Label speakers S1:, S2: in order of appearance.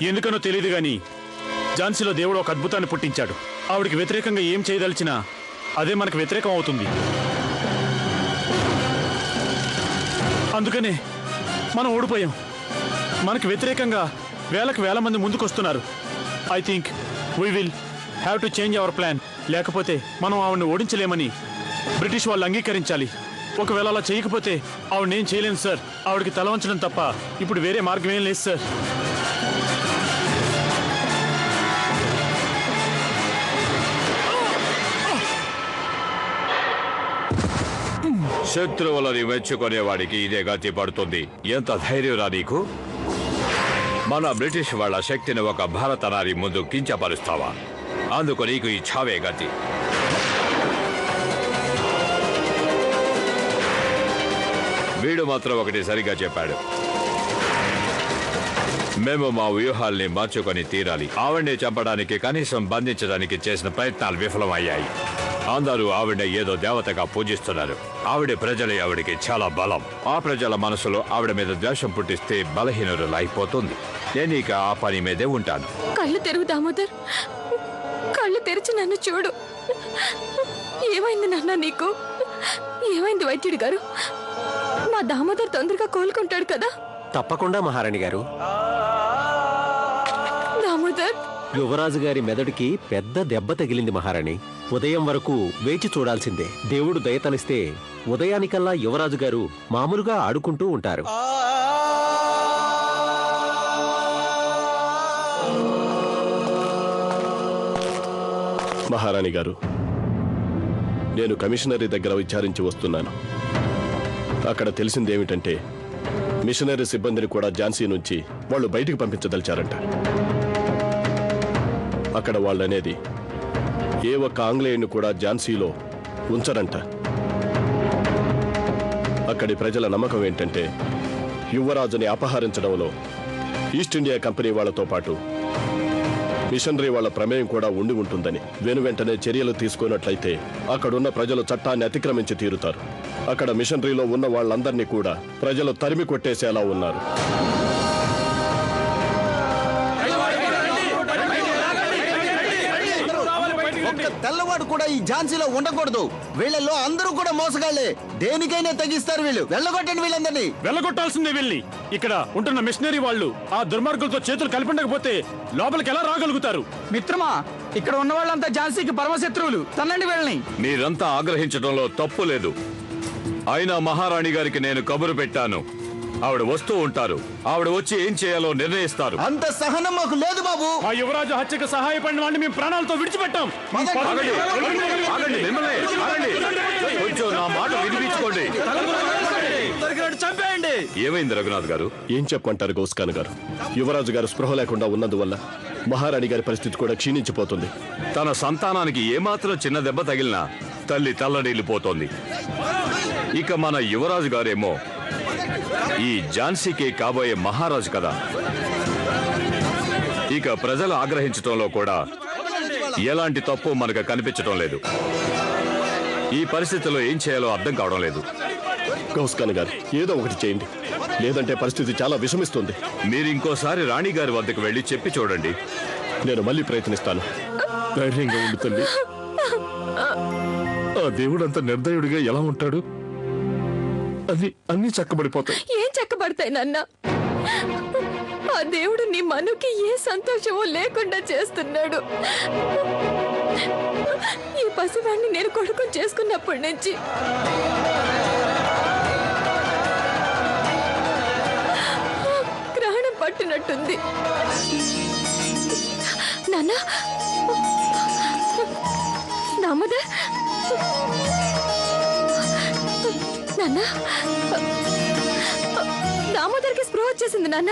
S1: ఎందుకనో తెలియదు గాని ఝాన్సీలో దేవుడు ఒక అద్భుతాన్ని పుట్టించాడు. ఆవిడికి వ్యతిరేకంగా ఏం చేయదలిచినా అదే మనకు వ్యతిరేకం అవుతుంది. అందుకనే మనం ఓడిపోయాం. మనకు వ్యతిరేకంగా వేలకు వేల మంది ముందుకొస్తున్నారు. I think we will have to change our plan. లేకపోతే మనం ఆవిడని ఓడించలేమని బ్రిటిష్ వాళ్ళు అంగీకరించాలి. ఒకవేళ అలా చేయకపోతే ఆవిడని ఏం చేయలేను సార్. ఆవిడకి తల వంచడం తప్ప ఇప్పుడు వేరే మార్గం ఏం లేదు సార్.
S2: శత్రువులని మెచ్చుకునేవాడికి ఇదే గతి పడుతుంది. ఎంత ధైర్యంరా నీకు? మన బ్రిటిష్ వాళ్ళ శక్తిని ఒక భారత నారి ముందు కించపరుస్తావా? అందుకు నీకు ఈ చావే గతి. వీడు మాత్రం ఒకటి సరిగా చెప్పాడు. మేము మా వ్యూహాల్ని మార్చుకొని తీరాలి. ఆవిడ్ని చంపడానికి, కనీసం బంధించడానికి చేసిన ప్రయత్నాలు విఫలమయ్యాయి. అందరూ ఆవిడ ఏదో దేవతగా పూజిస్తున్నారు. ఆవిడ ప్రజలే ఆవిడికి చాలా బలం. ఆ ప్రజల మనసులో ఆవిడ మీద ద్వేషం పుట్టిస్తే బలహీనులు అయిపోతుంది. నేను ఇక ఆ పని మీదే ఉంటాను.
S3: కళ్ళు తెరువు దామోదర్, కళ్ళు తెరిచి నన్ను చూడు. ఏమైంది నాన్న నీకు? ఏమైంది వైద్యుడి గారు? మా దామోదర్ తొందరగా కోలుకుంటాడు కదా?
S4: తప్పకుండా మహారాణి గారు.
S3: దామోదర్,
S4: యువరాజు గారి మెదడుకి పెద్ద దెబ్బ తగిలింది మహారాణి. ఉదయం వరకు వేచి చూడాల్సిందే. దేవుడు దయతలిస్తే ఉదయానికల్లా యువరాజు గారు మామూలుగా ఆడుకుంటూ ఉంటారు.
S5: మహారాణి గారు, నేను కమిషనరీ దగ్గర విచారించి వస్తున్నాను. అక్కడ తెలిసిందేమిటంటే మిషనరీ సిబ్బందిని కూడా ఝాన్సీ నుంచి వాళ్ళు బయటికి పంపించదలిచారంట. అక్కడ వాళ్ళనేది ఏ ఒక్క ఆంగ్లేయుని కూడా ఝాన్సీలో ఉంచరంట. అక్కడి ప్రజల నమ్మకం ఏంటంటే యువరాజుని అపహరించడంలో ఈస్ట్ ఇండియా కంపెనీ వాళ్లతో పాటు మిషనరీ వాళ్ళ ప్రమేయం కూడా ఉండి ఉంటుందని. వెనువెంటనే చర్యలు తీసుకున్నట్లయితే అక్కడున్న ప్రజలు చట్టాన్ని అతిక్రమించి తీరుతారు. అక్కడ మిషనరీలో ఉన్న వాళ్ళందరినీ కూడా ప్రజలు తరిమి కొట్టేసేలా ఉన్నారు.
S6: తెల్లవాడు కూడా ఈ ఝాన్సీలో ఉండకూడదు. వీళ్ళల్లో అందరూ కూడా మోసగాళ్లే. దేనికైనా తగ్గిస్తారు వీళ్ళు. వెళ్ళగొట్టండి వీళ్ళందరినీ.
S1: వెళ్ళగొట్టాల్సిందే వెళ్ళి. ఇక్కడ ఉంటున్న మిషనరీ వాళ్ళు ఆ దుర్మార్గులతో చేతులు కలిపండకపోతే లోపలికి ఎలా రాగలుగుతారు?
S7: మిత్రమా, ఇక్కడ ఉన్న వాళ్ళంతా ఝాన్సీకి పరమశత్రువులు. తన్నండి వీళ్ళని.
S2: మీరంతా ఆగ్రహించడంలో తప్పు లేదు. అయినా మహారాణి గారికి నేను కబురు పెట్టాను. ఆవిడ వస్తూ ఉంటారు. ఆవిడ వచ్చి ఏం చేయాలో నిర్ణయిస్తారు.
S6: అంత సహనం మాకు లేదు బాబు.
S1: ఆ యువరాజు హత్యకు సహాయపడిన వాడిని మేము ప్రాణాలతో విడిచిపెట్టాం.
S2: కొంచెం నా మాట వినిపించుకోండి.
S7: చంపేయండి.
S2: ఏమైంది రఘునాథ్ గారు?
S5: ఏం చెప్పమంటారు గౌస్ఖాన్ గారు? యువరాజు గారు స్పృహ లేకుండా ఉన్నందువల్ల మహారాణి గారి పరిస్థితి కూడా క్షీణించిపోతుంది.
S2: తన సంతానానికి ఏమాత్రం చిన్న దెబ్బ తగిలినా తల్లి తల్లడిల్లిపోతోంది. ఇక మన యువరాజు గారేమో ఈ ఝాన్సీకి కాబోయే మహారాజు కదా. ఇక ప్రజలు ఆగ్రహించడంలో కూడా ఎలాంటి తప్పు మనకు కనిపించడం లేదు. ఈ పరిస్థితిలో ఏం చేయాలో అర్థం కావడం లేదు.
S5: గౌస్ఖాన్ గారు, ఏదో ఒకటి చేయండి, లేదంటే పరిస్థితి చాలా విషమిస్తుంది.
S2: మీరు ఇంకోసారి రాణి గారి వద్దకు వెళ్ళి చెప్పి చూడండి.
S5: నేను మళ్ళీ ప్రయత్నిస్తాను. ధైర్యంగా ఉండు తల్లి. ఆ దేవుడు అంత నిర్దయుడిగా ఎలా ఉంటాడు? అన్ని చక్కబడిపోతాయి.
S3: ఏం చక్కబడతాయి నాన్న? ఆ దేవుడు నీ మనుకి ఏ సంతోషమో లేకుండా చేస్తున్నాడు. ఈ పసివాణ్ణి నేను కొడుకుని చేసుకున్నప్పటి నుంచి గ్రహణం పట్టినట్టుంది. నాన్న, దామోదర్, నాన్న, దామోదర్కి స్పృహ వచ్చేసింది నాన్న.